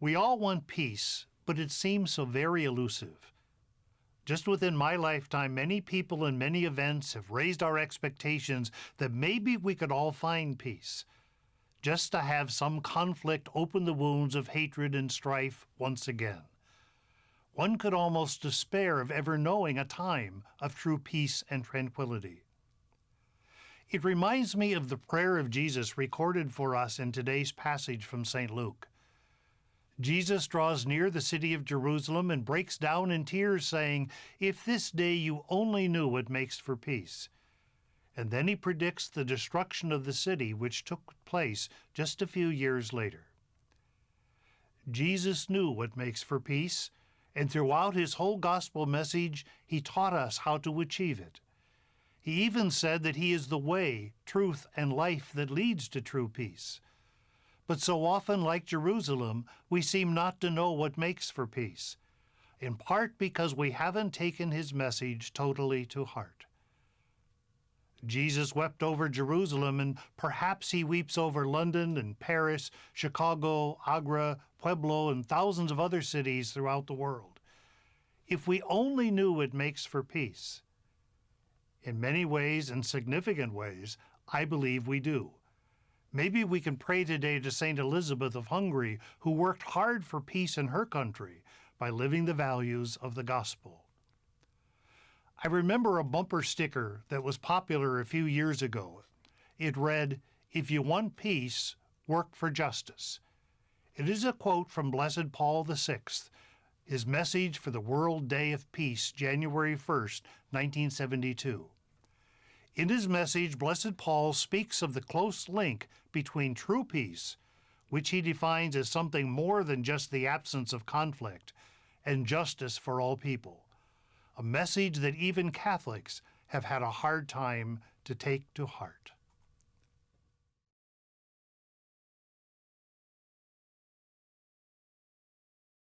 We all want peace, but it seems so very elusive. Just within my lifetime, many people and many events have raised our expectations that maybe we could all find peace, just to have some conflict open the wounds of hatred and strife once again. One could almost despair of ever knowing a time of true peace and tranquility. It reminds me of the prayer of Jesus recorded for us in today's passage from St. Luke. Jesus draws near the city of Jerusalem and breaks down in tears, saying, "If this day you only knew what makes for peace." And then he predicts the destruction of the city, which took place just a few years later. Jesus knew what makes for peace, and throughout his whole gospel message, he taught us how to achieve it. He even said that he is the way, truth, and life that leads to true peace. But so often, like Jerusalem, we seem not to know what makes for peace, in part because we haven't taken his message totally to heart. Jesus wept over Jerusalem, and perhaps he weeps over London and Paris, Chicago, Agra, Pueblo, and thousands of other cities throughout the world. If we only knew what makes for peace. In many ways and significant ways, I believe we do. Maybe we can pray today to St. Elizabeth of Hungary, who worked hard for peace in her country by living the values of the gospel. I remember a bumper sticker that was popular a few years ago. It read, "If you want peace, work for justice." It is a quote from Blessed Paul VI, his message for the World Day of Peace, January 1st, 1972. In his message, Blessed Paul speaks of the close link between true peace, which he defines as something more than just the absence of conflict, and justice for all people, a message that even Catholics have had a hard time to take to heart.